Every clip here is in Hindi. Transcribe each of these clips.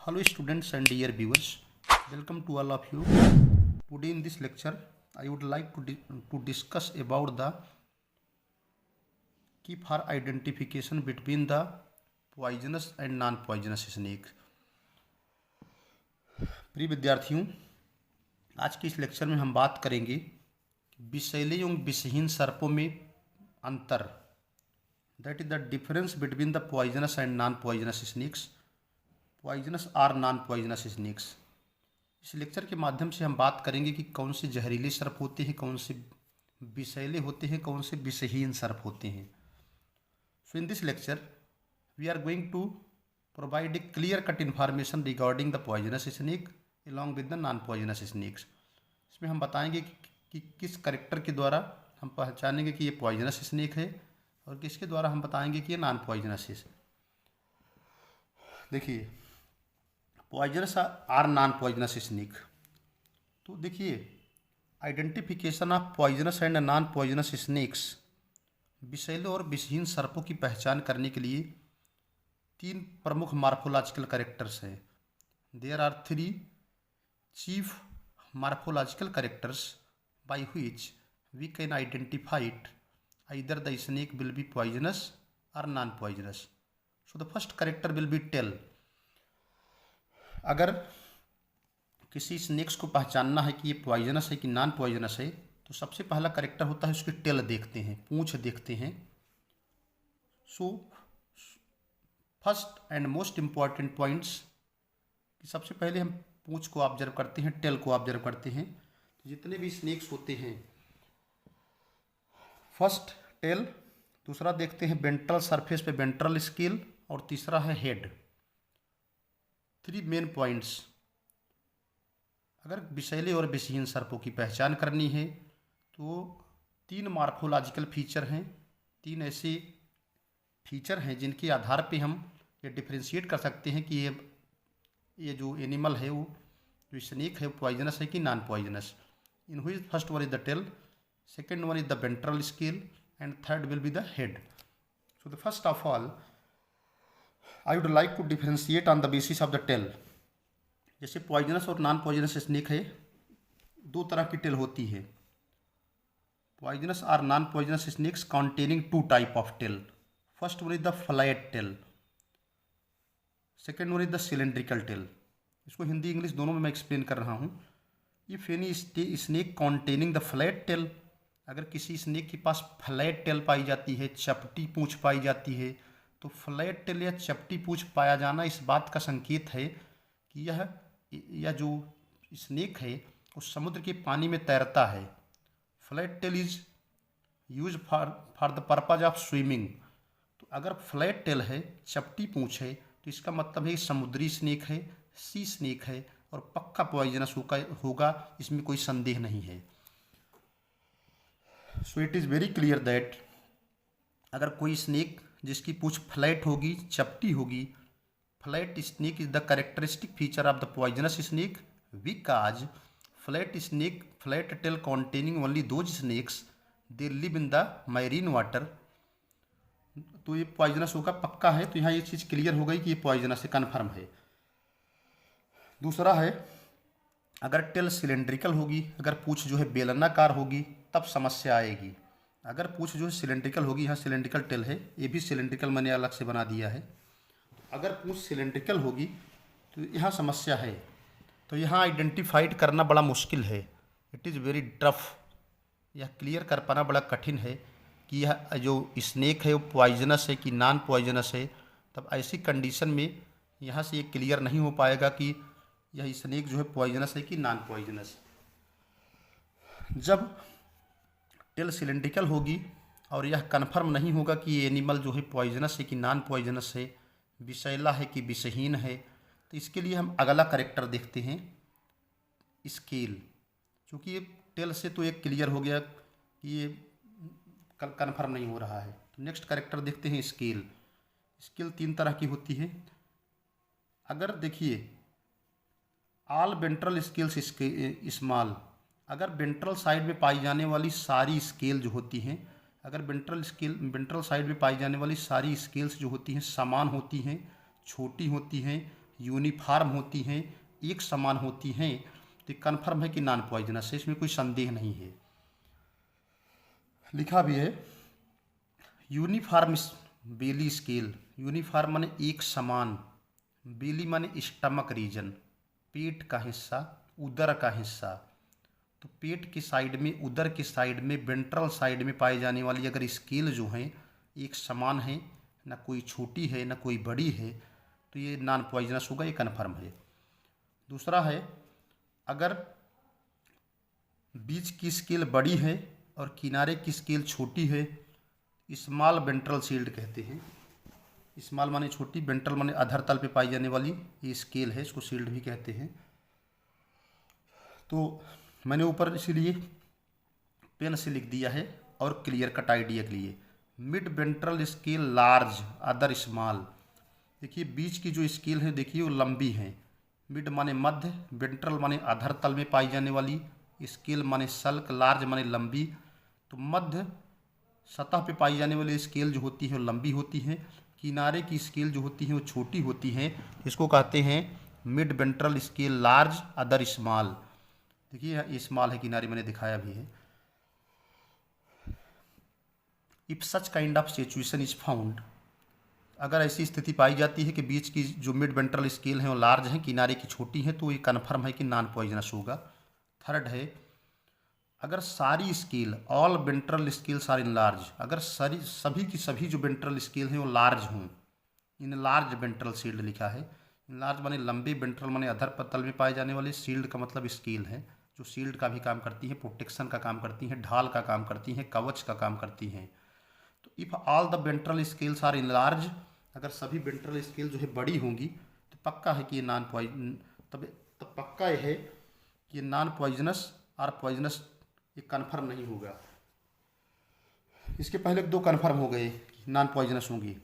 Hello students and dear viewers, welcome to all of you. Today in this lecture I would like to discuss about the key for identification between the poisonous and non-poisonous snake. प्रिय विद्यार्थियों, आज के इस लेक्चर में हम बात करेंगे विषैले एवं विषहीन सर्पों में अंतर, that is the difference between the poisonous and non poisonous snacks, poisonous और नॉन पॉइजनस स्नेक्स। इस लेक्चर के माध्यम से हम बात करेंगे कि कौन से जहरीले सर्प होते हैं, कौन से विषैले होते हैं, कौन से विषहीन सर्प होते हैं। So in this lecture we are going to provide a clear cut information regarding the poisonous snake along with the non poisonous snakes. इसमें हम बताएंगे कि किस करेक्टर के द्वारा हम पहचानेंगे कि ये पॉइजनस स्नेक है और किसके द्वारा हम बताएंगे कि ये नॉन पॉइजनस है। देखिए, poisonous or non poisonous snake. तो देखिए, identification of poisonous and non poisonous snakes, विषैले और विषहीन सर्पों की पहचान करने के लिए तीन प्रमुख मार्फोलॉजिकल कैरेक्टर्स हैं। There are three chief morphological characters by which we can identify it either the snake will be poisonous or non poisonous. So the first character will be tail. अगर किसी स्नेक्स को पहचानना है कि ये पॉइजनस है कि नॉन पॉइजनस है, तो सबसे पहला करेक्टर होता है उसकी टेल देखते हैं, पूंछ देखते हैं। So first and most important points कि सबसे पहले हम पूंछ को ऑब्जर्व करते हैं, टेल को ऑब्जर्व करते हैं। तो जितने भी स्नेक्स होते हैं, फर्स्ट टेल, दूसरा देखते हैं वेंट्रल सरफेस पे वेंट्रल स्केल, और तीसरा है हेड। Three main points. अगर विषैले और विषहीन सर्पों की पहचान करनी है तो तीन मार्फोलॉजिकल फीचर हैं, तीन ऐसे फीचर हैं जिनके आधार पे हम ये डिफ्रेंशिएट कर सकते हैं कि ये जो एनिमल है, वो जो स्नेक है, वो पॉइजनस है कि non poisonous. In which first one is the tail, second one is the ventral scale, and third will be the head. So the first of all I would like to differentiate on the basis of the tail. जैसे पॉइजनस और नॉन पॉइजनस स्नेक है, दो तरह की टेल होती है। पॉइजनस और non poisonous snacks containing two type of tail. First one is the flat tail, second one is the cylindrical tail. इसको हिंदी इंग्लिश दोनों में मैं एक्सप्लेन कर रहा हूँ। If any snake containing the flat tail, अगर किसी स्नेक के पास फ्लैट टेल पाई जाती है, चपटी पूंछ पाई जाती है, तो फ्लैट टेल या चपटी पूंछ पाया जाना इस बात का संकेत है कि यह जो स्नेक है वो समुद्र के पानी में तैरता है। Flat tail is use for the purpose of swimming. तो अगर फ्लैट टेल है, चपटी पूंछ है, तो इसका मतलब है समुद्री स्नेक है, सी स्नेक है, और पक्का पॉइजनस होगा, इसमें कोई संदेह नहीं है। So it is very clear that अगर कोई स्नेक जिसकी पूंछ फ्लैट होगी, चपटी होगी, flat snake is the characteristic feature of the poisonous snake, because flat tail containing only those snakes they live in the marine water. तो ये पॉइजनस होगा, पक्का है। तो यहाँ ये चीज़ क्लियर हो गई कि ये पॉइजनस है, कन्फर्म है। दूसरा है, अगर टेल सिलेंड्रिकल होगी, अगर पूंछ जो है बेलनाकार होगी, तब समस्या आएगी। अगर पूंछ जो है सिलेंड्रिकल होगी, यहाँ सिलेंड्रिकल टेल है, ये भी सिलेंड्रिकल मैंने अलग से बना दिया है। अगर पूंछ सिलेंड्रिकल होगी तो यहाँ समस्या है। तो यहाँ आइडेंटिफाइड करना बड़ा मुश्किल है, इट इज़ वेरी टफ। यह क्लियर कर पाना बड़ा कठिन है कि यह जो स्नेक है वो पॉइजनस है कि नॉन पॉइजनस है। तब ऐसी कंडीशन में यहाँ से ये क्लियर नहीं हो पाएगा कि यह स्नेक जो है पॉइजनस है कि नॉन पॉइजनस। जब टेल सिलेंड्रिकल होगी और यह कन्फर्म नहीं होगा कि ये एनिमल जो है पॉइजनस है कि नॉन पॉइजनस है, विषैला है कि विषहीन है, तो इसके लिए हम अगला करेक्टर देखते हैं, स्केल। क्योंकि ये टेल से तो एक क्लियर हो गया कि ये कन्फर्म नहीं हो रहा है। तो नेक्स्ट करेक्टर देखते हैं स्केल। स्केल तीन तरह की होती है। अगर देखिए, ऑल वेंट्रल स्केल्स स्मॉल, अगर वेंट्रल साइड में पाई जाने वाली सारी स्केल जो होती हैं, अगर वेंट्रल साइड में पाई जाने वाली सारी स्केल्स जो होती हैं समान होती हैं, छोटी होती हैं यूनिफॉर्म होती हैं, एक समान होती हैं, तो कन्फर्म है कि नॉन पॉइजनस है, इसमें कोई संदेह नहीं है। लिखा भी है यूनिफॉर्म बेली स्केल, यूनिफॉर्म माने एक समान, बेली माने स्टमक रीजन, पेट का हिस्सा, उदर का हिस्सा। तो पेट की साइड में, उदर की साइड में, वेंट्रल साइड में पाई जाने वाली अगर स्केल जो है एक समान है, ना कोई छोटी है ना कोई बड़ी है, तो ये नॉन पॉइजनस होगा, ये कन्फर्म है। दूसरा है अगर बीच की स्केल बड़ी है और किनारे की स्केल छोटी है, स्मॉल वेंट्रल शील्ड कहते हैं। स्मॉल माने छोटी, वेंट्रल माने अधर तल पे पाई जाने वाली ये स्केल है, इसको शील्ड भी कहते हैं। तो मैंने ऊपर इसीलिए पेन से लिख दिया है और क्लियर कट आइडिया के लिए। Mid ventral scale large, other small. देखिए बीच की जो स्केल है देखिए वो लंबी है। मिड माने मध्य, वेंट्रल माने अधर तल में पाई जाने वाली, स्केल माने सल्क, लार्ज माने लंबी। तो मध्य सतह पे पाई जाने वाली स्केल जो होती है वो लंबी होती है, किनारे की स्केल जो होती है वो छोटी होती है। इसको कहते हैं mid ventral scale large, other small. देखिए ये स्मॉल है, किनारे मैंने दिखाया भी है। If such kind of situation is found, अगर ऐसी स्थिति पाई जाती है कि बीच की जो मिड वेंट्रल स्केल है वो लार्ज है, किनारे की छोटी है, तो ये कन्फर्म है कि नॉन पॉइजनस होगा। थर्ड है अगर सारी scale, all ventral scales are enlarged, अगर सभी की सभी जो वेंट्रल स्केल हैं वो लार्ज हों, इन लार्ज वेंट्रल शील्ड लिखा है। इन लार्ज माने लंबे, वेंट्रल माने अधर पतल में पाए जाने वाले, शील्ड का मतलब स्केल है जो शील्ड का भी काम करती है, प्रोटेक्शन का काम करती हैं, ढाल का काम करती हैं, कवच का काम करती हैं। तो if all the ventral scales are enlarged, अगर सभी वेंट्रल स्केल जो है बड़ी होंगी तो पक्का है कि ये नॉन पॉइजन, तब पक्का है कि ये नॉन पॉइजनस और पॉइजनस ये कन्फर्म नहीं होगा। इसके पहले दो कन्फर्म हो गए कि नॉन पॉइजनस होंगी,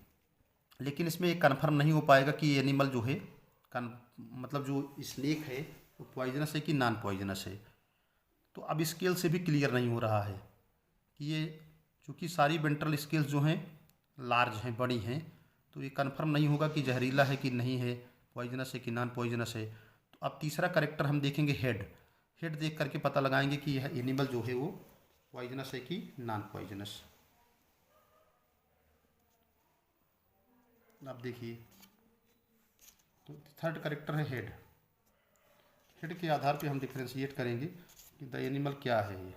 लेकिन इसमें एक कन्फर्म नहीं हो पाएगा कि ये एनिमल जो है मतलब जो स्नेक है वो पॉइजनस है कि नॉन पॉइजनस है। तो अब स्केल से भी क्लियर नहीं हो रहा है कि ये, चूँकि सारी वेंट्रल स्केल्स जो हैं लार्ज हैं, बड़ी हैं, तो ये कन्फर्म नहीं होगा कि जहरीला है कि नहीं है, पॉइजनस है कि नॉन पॉइजनस है। तो अब तीसरा करेक्टर हम देखेंगे हेड। हेड देख करके पता लगाएंगे कि यह एनिमल जो है वो पॉइजनस है कि नॉन पॉइजनस। आप देखिए, तो थर्ड करेक्टर है हेड। हेड के आधार पे हम डिफ्रेंशिएट करेंगे कि द एनिमल क्या है ये।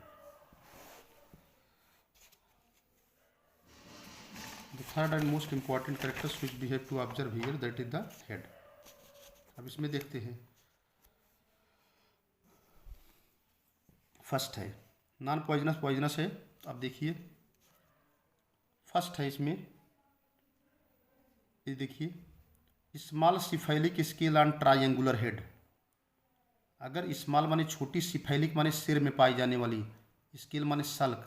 The third and most important characters which we have to observe here, that is the head. अब इसमें देखते हैं। फर्स्ट है नॉन पॉइजनस, पॉइजनस है। अब देखिए फर्स्ट है इसमें, ये देखिए small cephalic scale on triangular head. अगर स्मॉल माने छोटी, सिफैलिक माने सिर में पाई जाने वाली, स्केल माने सल्क,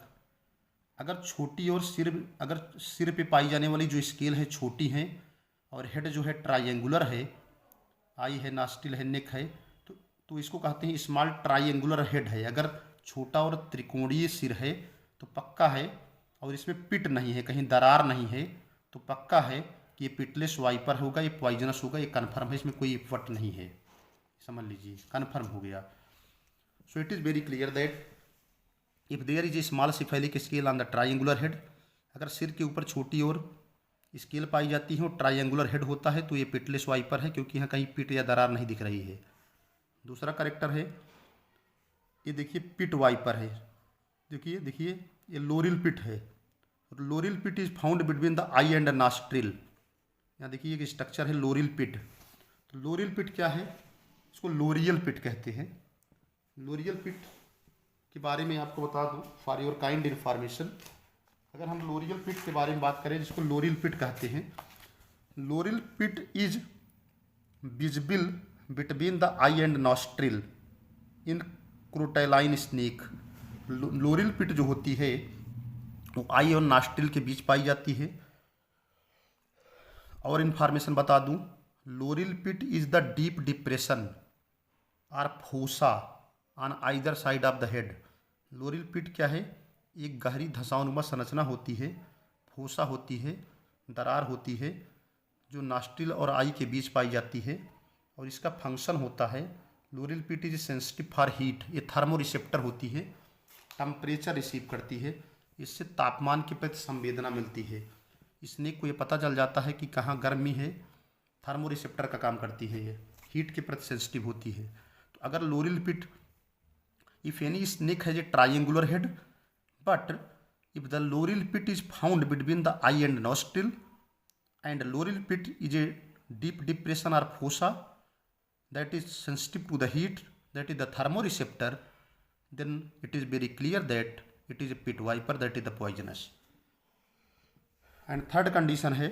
अगर छोटी और अगर सिर पे पाई जाने वाली जो स्केल है छोटी है और हेड जो है ट्रायंगुलर है, आई है, नास्टिल है, नेक है, तो इसको कहते हैं स्मॉल ट्रायंगुलर हेड है। अगर छोटा और त्रिकोणीय सिर है तो पक्का है, और इसमें पिट नहीं है, कहीं दरार नहीं है, तो पक्का है कि ये पिटलेस वाइपर होगा, ये पॉइजनस होगा, ये कन्फर्म है, इसमें कोई वट नहीं है। समझ लीजिए, कन्फर्म हो गया। So it is very clear that if there is a small cephalic scale on the triangular head, अगर सिर के ऊपर छोटी और स्केल पाई जाती है और ट्रायंगुलर हेड होता है तो ये पिटलेस वाइपर है, क्योंकि यहाँ कहीं पिट या दरार नहीं दिख रही है। दूसरा करेक्टर है, ये देखिए पिट वाइपर है। देखिए देखिए ये लोरिल पिट है। Loreal pit is found between the eye and nostril. यहाँ देखिए एक स्ट्रक्चर है लोरिल पिट। तो लोरिल पिट क्या है, इसको लोरियल पिट कहते हैं। लोरियल पिट के बारे में आपको बता दूं फॉर योर काइंड इन्फॉर्मेशन। अगर हम लोरियल पिट के बारे में बात करें, जिसको लोरिल पिट कहते हैं, loreal pit is visible between the eye and nostril in crotaline snake. Loreal pit जो होती है वो आई और नॉस्ट्रिल के बीच पाई जाती है। और इन्फॉर्मेशन बता दूं, loreal pit is the deep depression or fossa on either side of the head. Loreal pit क्या है, एक गहरी धंसानुमा संरचना होती है, फोसा होती है, दरार होती है, जो नॉस्ट्रिल और आई के बीच पाई जाती है। और इसका फंक्शन होता है loreal pit is sensitive for heat. ये थर्मो रिसेप्टर होती है, टेम्परेचर रिसीव करती है, इससे तापमान के प्रति संवेदना मिलती है। स्नेक को ये पता चल जाता है कि कहाँ गर्मी है, थर्मो रिसेप्टर का काम करती है, ये हीट के प्रति सेंसिटिव होती है। तो अगर loreal pit, if any snake has a triangular head but if the loreal pit is found between the eye and nostril and loreal pit is a deep depression or fossa that is sensitive to the heat, that is the thermoreceptor, then it is very clear that it is a pit viper, that is the poisonous. And third condition है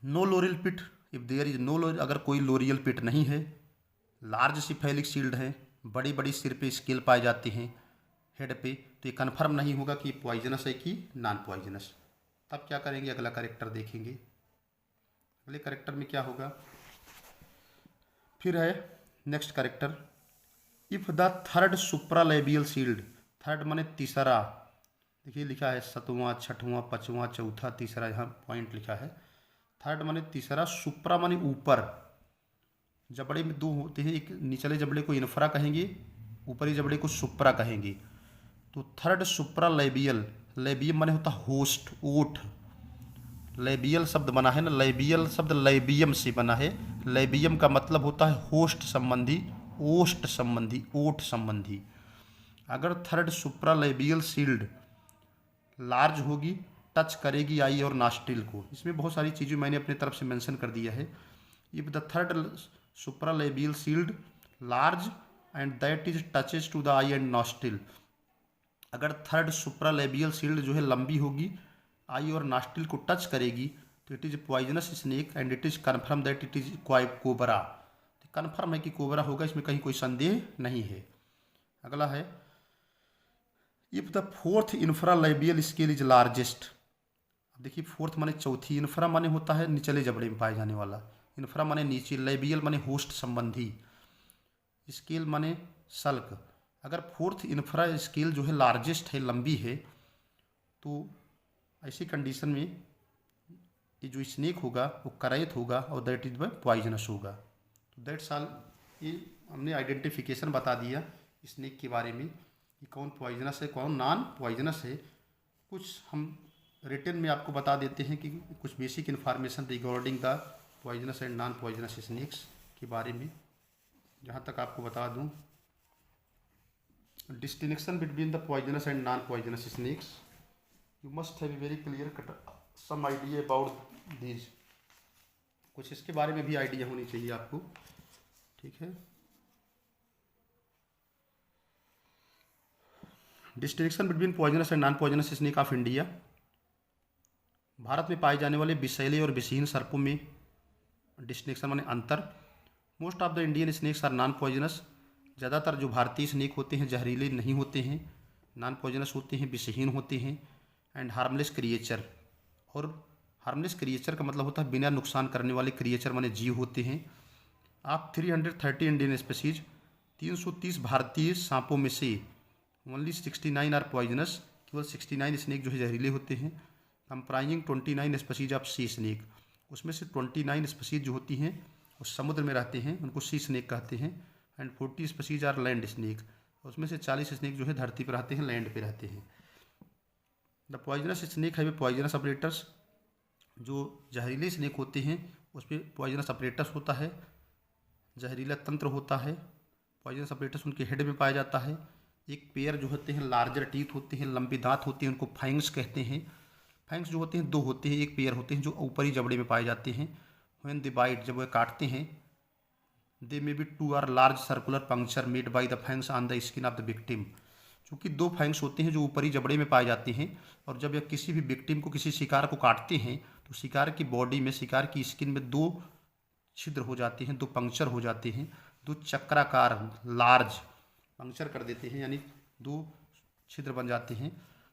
no loreal pit, if there is no अगर कोई लोरियल पिट नहीं है, लार्ज सिफेलिक शील्ड है, बड़ी बड़ी सिर पे स्केल पाए जाते हैं हेड पे, तो ये कन्फर्म नहीं होगा कि पॉइजनस है कि नॉन पॉइजनस। तब क्या करेंगे, अगला करेक्टर देखेंगे। अगले करेक्टर में क्या होगा, फिर है next character, if the third supralabial shield, third माने तीसरा, देखिए लिखा है 7वां 6वां 5वां 4था तीसरा, यहाँ पॉइंट लिखा है। थर्ड माने तीसरा, सुप्रा माने ऊपर, जबड़े में दो होते हैं, एक निचले जबड़े को इन्फ्रा कहेंगे, ऊपरी जबड़े को सुप्रा कहेंगे। तो थर्ड सुप्रालेबियल, लेबियम माने होता होस्ट, ओठ, लेबियल शब्द बना है ना, लेबियल शब्द लेबियम से बना है। लेबियम का मतलब होता है होस्ट संबंधी, ओस्ट संबंधी, ओठ संबंधी। अगर थर्ड सुप्रालेबियल शील्ड लार्ज होगी, टच करेगी आई और नास्ट्रिल को, इसमें बहुत सारी चीज़ें मैंने अपने तरफ से मेंशन कर दिया है। If the third supralabial shield large and that is touches to the eye and nostril, अगर थर्ड सुप्रालेबियल शील्ड जो है लंबी होगी, आई और नास्ट्रिल को टच करेगी, तो it is poisonous snake and it is confirm that it is cobra. Confirm है कि कोबरा होगा, इसमें कहीं कोई संदेह नहीं है। अगला है if the fourth infralabial scale is largest. अब देखिए फोर्थ माने चौथी, इन्फ्रा माने होता है निचले जबड़े में पाए जाने वाला, इन्फ्रा माने नीचे, लेबियल माने होस्ट संबंधी, स्केल माने सल्क। अगर फोर्थ इन्फ्रा स्केल जो है लार्जेस्ट है, लंबी है, तो ऐसी कंडीशन में ये जो स्नेक होगा वो करैत होगा और दैट इज पॉइजनस होगा। तो दैट्स ऑल, ये हमने आइडेंटिफिकेशन बता दिया स्नेक के बारे में कि कौन पॉइजनस है कौन नॉन पॉइजनस है। कुछ हम रिटन में आपको बता देते हैं कि कुछ basic information regarding the poisonous and non poisonous snacks के बारे में। जहाँ तक आपको बता दूँ, distinction between the poisonous and non-poisonous snakes, you must have a very clear cut some idea about these, कुछ इसके बारे में भी आइडिया होनी चाहिए आपको, ठीक है। Distinction between poisonous and non poisonous snake of India, Bharat में पाए जाने वाले विषैले और विषहीन सर्पों में डिस्टिंक्शन माने अंतर। Most of the Indian snakes are non poisonous, ज़्यादातर जो भारतीय स्नेक होते हैं जहरीले नहीं होते हैं, नॉन पॉइजनस होते हैं, विषहीन होते हैं, एंड हार्मलेस क्रिएचर। और हार्मलेस क्रिएचर का मतलब होता है बिना नुकसान करने वाले क्रिएचर माने जीव होते हैं। आप 330 इंडियन स्पीसीज, 330 भारतीय सांपों में से ओनली 69 आर पॉइजनस, केवल 69 स्नेक जो है जहरीले होते हैं। Comprising 29 species of C snake, उसमें से 29 स्पीसीज जो होती हैं वो समुद्र में रहते हैं, उनको सी स्नेक कहते हैं। And 40 species are land snake, उसमें से 40 स्नेक जो है धरती पर रहते हैं, लैंड पे रहते हैं। द पॉइजनस स्नेक है पॉइजनस ऑपरेटर्स, जो जहरीले स्नेक होते हैं उस पर पॉइजनस ऑपरेटर्स होता है, जहरीला तंत्र होता है। पॉइजनस ऑपरेटर्स उनके हेड में पाया जाता है। एक पेयर जो होते हैं लार्जर टीथ होते हैं, लंबी दांत होते हैं, उनको फैंग्स कहते हैं। फैंग्स जो होते हैं दो होते हैं, एक पेयर होते हैं जो ऊपरी जबड़े में पाए जाते हैं। व्हेन दे बाइट, जब वह काटते हैं, they may be 2 or large circular puncture made by the fangs on the skin of the victim. चूँकि 2 फैंग्स होते हैं जो ऊपरी जबड़े में पाए जाते हैं, और जब यह किसी भी विक्टिम को, किसी शिकार को काटते हैं, तो शिकार की बॉडी में, शिकार की स्किन में 2 छिद्र हो जाते हैं, 2 पंक्चर हो जाते हैं, 2 चक्राकार लार्ज पंक्चर कर देते हैं, यानी 2 छिद्र बन जाते हैं।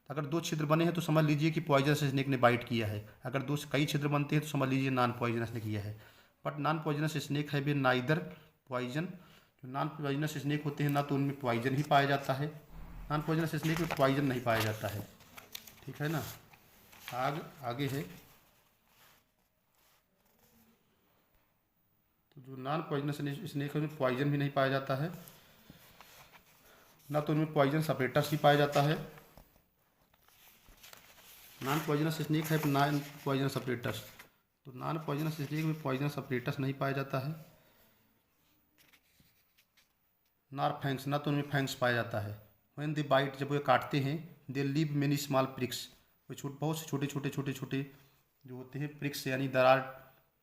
अगर 2 छिद्र बने हैं तो समझ लीजिए कि पॉइजनस स्नेक ने बाइट किया है। अगर कई छिद्र बनते हैं तो समझ लीजिए नॉन पॉइजनस ने किया है। बट नॉन पॉइजनस स्नेक है भी नाइदर पॉइजन। जो नॉन पॉइजनस स्नेक होते हैं ना तो उनमें पॉइजन ही पाया जाता है, नॉन पॉइजनस स्नेक में पॉइजन नहीं पाया जाता है, ठीक है ना। आगे है तो तो जो नॉन पॉइजनस स्नेक है उनमें पॉइजन भी नहीं पाया जाता है, ना तो उनमें पॉइजन सेपरेटस ही पाया जाता है। नॉन पॉइजनस स्नेक है नॉन पॉइजनस सेपरेटस, तो नॉन पॉइजनस स्नेक में पॉइजनस सेपरेटस नहीं पाया जाता है। नॉर फैंक्स, ना तो उनमें फैंक्स पाया जाता है। व्हेन दे बाइट, जब वे काटते हैं, दे लीव मेनी स्मॉल प्रिक्स, वो बहुत से छोटे छोटे छोटे छोटे जो होते हैं प्रिक्स, यानी दरार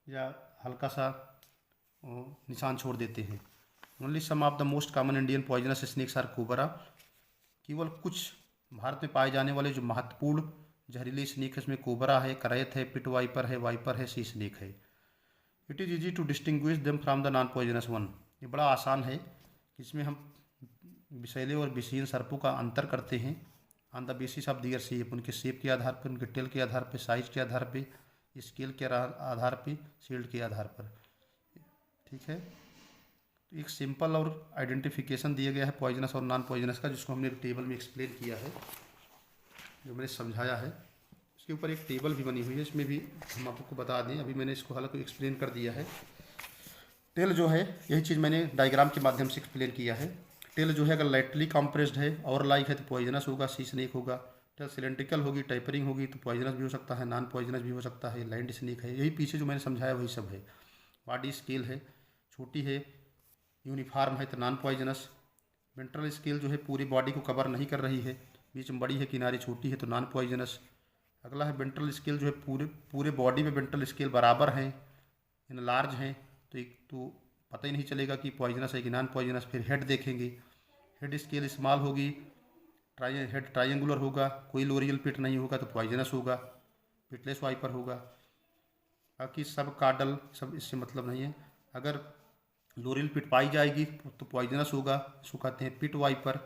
या हल्का सा निशान छोड़ देते हैं। Only some of the most common Indian poisonous snakes are cobra, केवल कुछ भारत में पाए जाने वाले जो महत्वपूर्ण जहरीले स्नेक है, इसमें कोबरा है, करैत है, पिट वाइपर है, सी स्नेक है। It is easy to distinguish them from the non poisonous one, ये बड़ा आसान है, इसमें हम विषैले और विषहीन सर्पों का अंतर करते हैं on the basis of their shape, उनके शेप के आधार पर, उनके टेल के आधार पर, साइज के आधार पर, स्केल के आधार पर, शील्ड के आधार पर। ठीक है, तो एक सिंपल और आइडेंटिफिकेशन दिया गया है पॉइजनस और नॉन पॉइजनस का, जिसको हमने टेबल में एक्सप्लेन किया है, जो मैंने समझाया है। इसके ऊपर एक टेबल भी बनी हुई है, इसमें भी हम आपको बता दें, अभी मैंने इसको हालांकि एक्सप्लेन कर दिया है। टेल जो है, यही चीज़ मैंने डायग्राम के माध्यम से एक्सप्लेन किया है। टेल जो है अगर लाइटली कंप्रेस्ड है और लाइक है तो पॉइजनस होगा, सी स्नेक होगा। टेल सिलेंड्रिकल होगी, टाइपरिंग होगी तो पॉइजनस भी हो सकता है, नॉन पॉइजनस भी हो सकता है, लैंड स्नेक है। यही पीछे जो मैंने समझाया वही सब है। बॉडी स्केल है, छोटी है, यूनिफॉर्म है तो नॉन पॉइजनस। वेंट्रल स्केल जो है पूरी बॉडी को कवर नहीं कर रही है, बीच में बड़ी है, किनारे छोटी है तो नॉन पॉइजनस। अगला है वेंट्रल स्केल जो है पूरे बॉडी में वेंट्रल स्केल बराबर हैं, इन लार्ज हैं, तो एक तो पता ही नहीं चलेगा कि पॉइजनस है कि नॉन पॉइजनस। फिर हेड देखेंगे, हेड स्केल स्मॉल होगी, हेड ट्रायंगुलर होगा, कोई लोरियल पिट नहीं होगा तो पॉइजनस होगा, पिटलेस वाइपर होगा। बाकी सब कार्डल सब इससे मतलब नहीं है। अगर लोरियल पिट पाई जाएगी तो पॉइजनस होगा, इसको कहते हैं पिट वाइपर।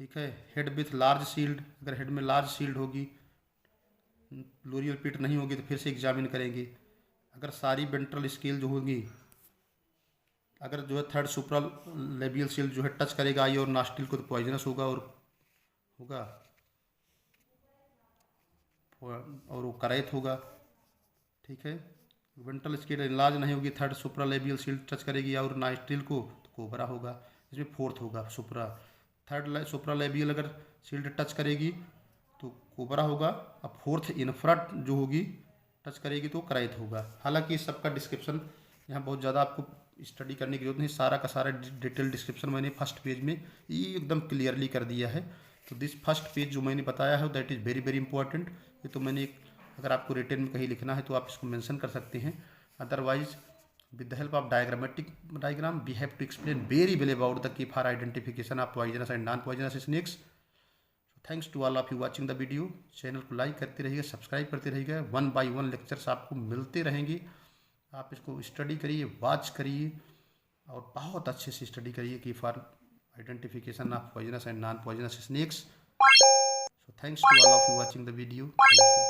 ठीक है, हेड विथ लार्ज शील्ड, अगर हेड में लार्ज शील्ड होगी, लोरियल पिट नहीं होगी तो फिर से एग्जामिन करेंगे। अगर सारी वेंट्रल स्केल जो होगी, अगर जो है थर्ड सुपरल लेबियल शील्ड जो है टच करेगा आई और नास्टिल को तो पॉइजनस होगा और वो करैत होगा। ठीक है, वेंट्रल स्केल इनलार्ज नहीं होगी, थर्ड सुपरा लेबियल शील्ड टच करेगी और नास्टिल को तो कोबरा होगा। इसमें फोर्थ होगा सुपरा, थर्ड सुपरा लेबियल अगर शील्ड टच करेगी तो कोबरा होगा, अब फोर्थ इन्फ्रा जो होगी टच करेगी तो करैत होगा। हालांकि इस सब का डिस्क्रिप्शन यहाँ बहुत ज़्यादा आपको स्टडी करने की जरूरत नहीं, सारा का सारा डिटेल डिस्क्रिप्शन मैंने फर्स्ट पेज में ये एकदम क्लियरली कर दिया है। तो दिस फर्स्ट पेज जो मैंने बताया है that is very very important. ये तो मैंने अगर आपको रिटन में कहीं लिखना है तो आप इसको मेंशन कर सकते हैं। Otherwise with the help of diagram we have to explain very well about the key for identification of poisonous and non poisonous snakes. Thanks to all of you watching the video. Channel को लाइक करते रहिएगा, सब्सक्राइब करते रहिएगा, 1 बाय 1 लेक्चर्स आपको मिलते रहेंगे। आप इसको स्टडी करिए, वॉच करिए और बहुत अच्छे से स्टडी करिए कि for identification of poisonous and non poisonous snakes. So thanks to all of you watching the video. Thank you.